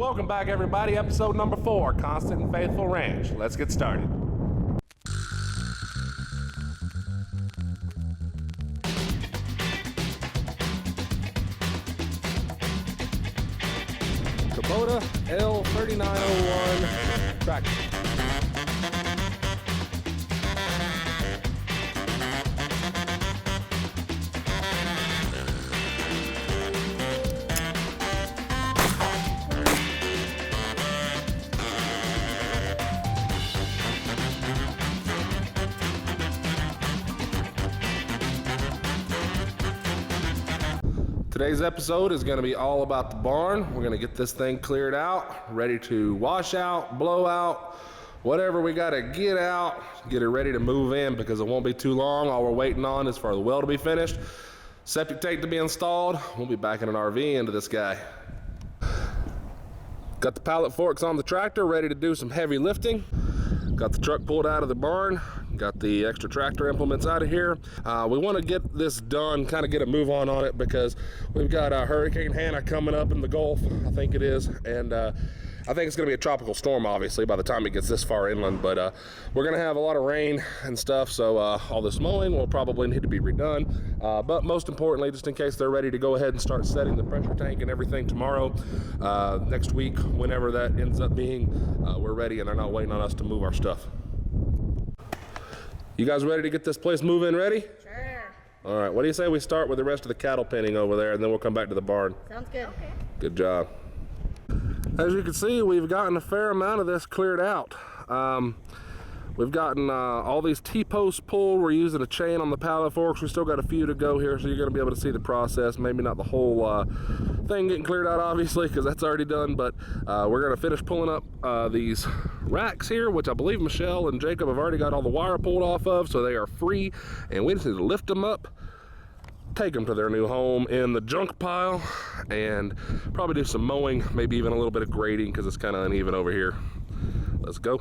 Welcome back, everybody. Episode number 4, Constant and Faithful Ranch. Let's get started. Kubota L3901 tractor. Today's episode is going to be all about the barn. We're going to get this thing cleared out, ready to wash out, blow out, whatever we got to get out, get it ready to move in because it won't be too long. All we're waiting on is for the well to be finished, septic tank to be installed. We'll be backing an RV into this guy. Got the pallet forks on the tractor, ready to do some heavy lifting. Got the truck pulled out of the barn. Got the extra tractor implements out of here. We want to get this done, kind of get a move on it because we've got Hurricane Hannah coming up in the Gulf, I think it is, and I think it's going to be a tropical storm, obviously, by the time it gets this far inland, but we're going to have a lot of rain and stuff, so all this mowing will probably need to be redone, but most importantly, just in case they're ready to go ahead and start setting the pressure tank and everything tomorrow, next week, whenever that ends up being, we're ready and they're not waiting on us to move our stuff. You guys ready to get this place moving ready? Sure. All right, what do you say we start with the rest of the cattle penning over there and then we'll come back to the barn? Sounds good. Okay. Good job. As you can see, we've gotten a fair amount of this cleared out. We've gotten all these T-posts pulled. We're using a chain on the pallet forks. We still got a few to go here, so you're going to be able to see the process. Maybe not the whole thing getting cleared out, obviously, because that's already done, but we're going to finish pulling up these racks here, which I believe Michelle and Jacob have already got all the wire pulled off of, so they are free, and we just need to lift them up, take them to their new home in the junk pile, and probably do some mowing, maybe even a little bit of grading because it's kind of uneven over here. Let's go.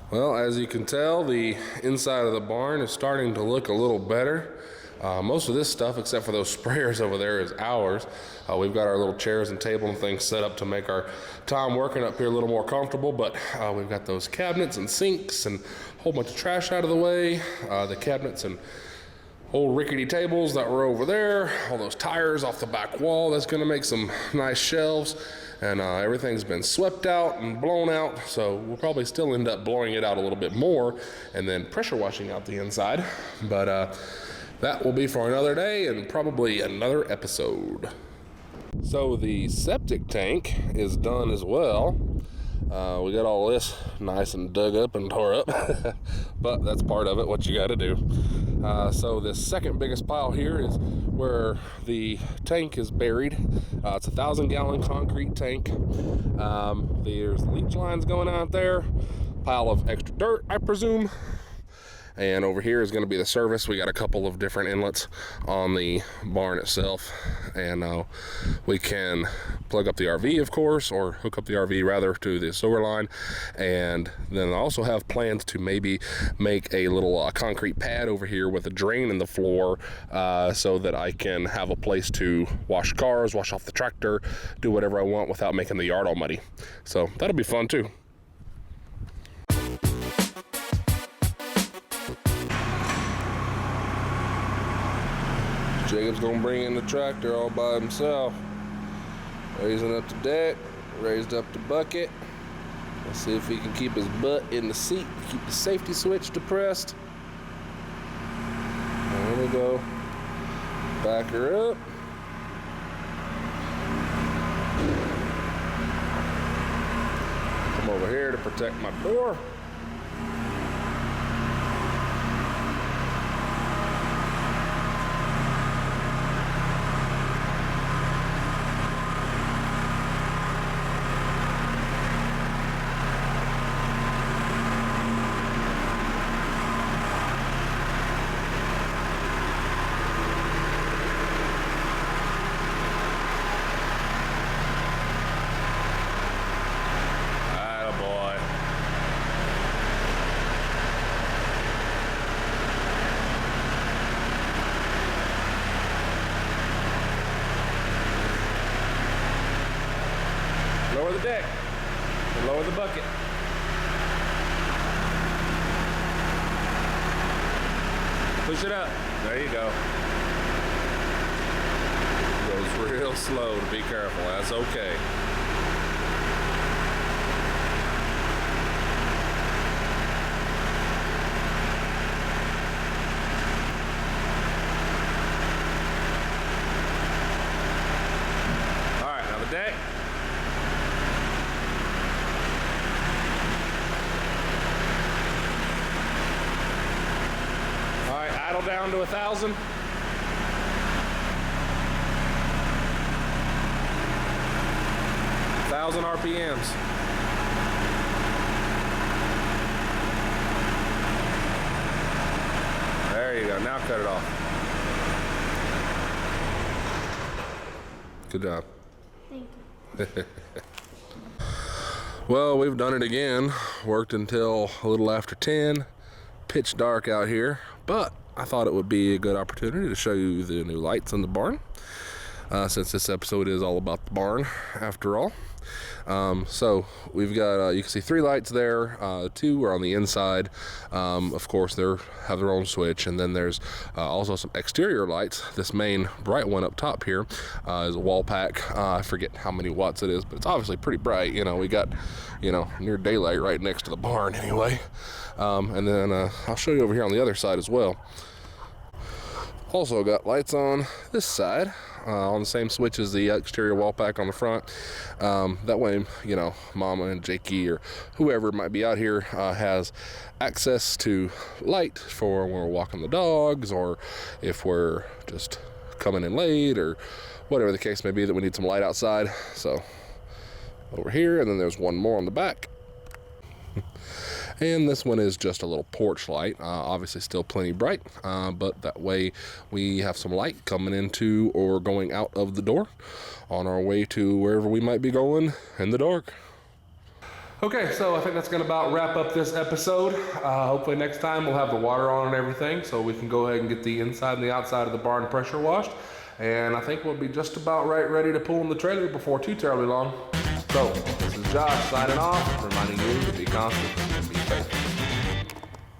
Well, as you can tell, the inside of the barn is starting to look a little better. Most of this stuff, except for those sprayers over there, is ours. We've got our little chairs and table and things set up to make our time working up here a little more comfortable, but we've got those cabinets and sinks and a whole bunch of trash out of the way. The cabinets and old rickety tables that were over there, all those tires off the back wall, that's gonna make some nice shelves. And everything's been swept out and blown out, so we'll probably still end up blowing it out a little bit more and then pressure washing out the inside. But that will be for another day and probably another episode. So the septic tank is done as well. We got all this nice and dug up and tore up, but that's part of it, what you got to do. So the second biggest pile here is where the tank is buried. It's a 1,000-gallon concrete tank. There's leach lines going out there, pile of extra dirt, I presume. And over here is going to be the service. We got a couple of different inlets on the barn itself, and we can plug up the RV, of course, or hook up the RV rather to the sewer line. And then I also have plans to maybe make a little concrete pad over here with a drain in the floor, so that I can have a place to wash cars, wash off the tractor, do whatever I want without making the yard all muddy. So that'll be fun too. Jacob's gonna bring in the tractor all by himself. Raising up the deck, raised up the bucket. Let's see if he can keep his butt in the seat, keep the safety switch depressed. There we go. Back her up. Come over here to protect my door. Lower the deck and lower the bucket. Push it up. There you go. Goes real slow, to be careful. That's okay. All right, now the deck. Idle down to 1,000. RPMs. There you go. Now cut it off. Good job. Thank you. Well, we've done it again. Worked until a little after 10. Pitch dark out here, but I thought it would be a good opportunity to show you the new lights in the barn, since this episode is all about the barn after all. So we've got, you can see 3 lights there. 2 are on the inside. Of course, they have their own switch, and then there's also some exterior lights. This main bright one up top here is a wall pack. I forget how many watts it is, but it's obviously pretty bright. You know, we got, you know, near daylight right next to the barn anyway. And then I'll show you over here on the other side as well. Also got lights on this side on the same switch as the exterior wall pack on the front. That way, you know, Mama and Jakey or whoever might be out here has access to light for when we're walking the dogs, or if we're just coming in late, or whatever the case may be that we need some light outside. So over here, and then there's one more on the back. And this one is just a little porch light, obviously still plenty bright, but that way we have some light coming into or going out of the door on our way to wherever we might be going in the dark. Okay, so I think that's gonna about wrap up this episode. Hopefully next time we'll have the water on and everything, so we can go ahead and get the inside and the outside of the barn pressure washed. And I think we'll be just about ready to pull in the trailer before too terribly long. So, this is Josh signing off, reminding you to be constant.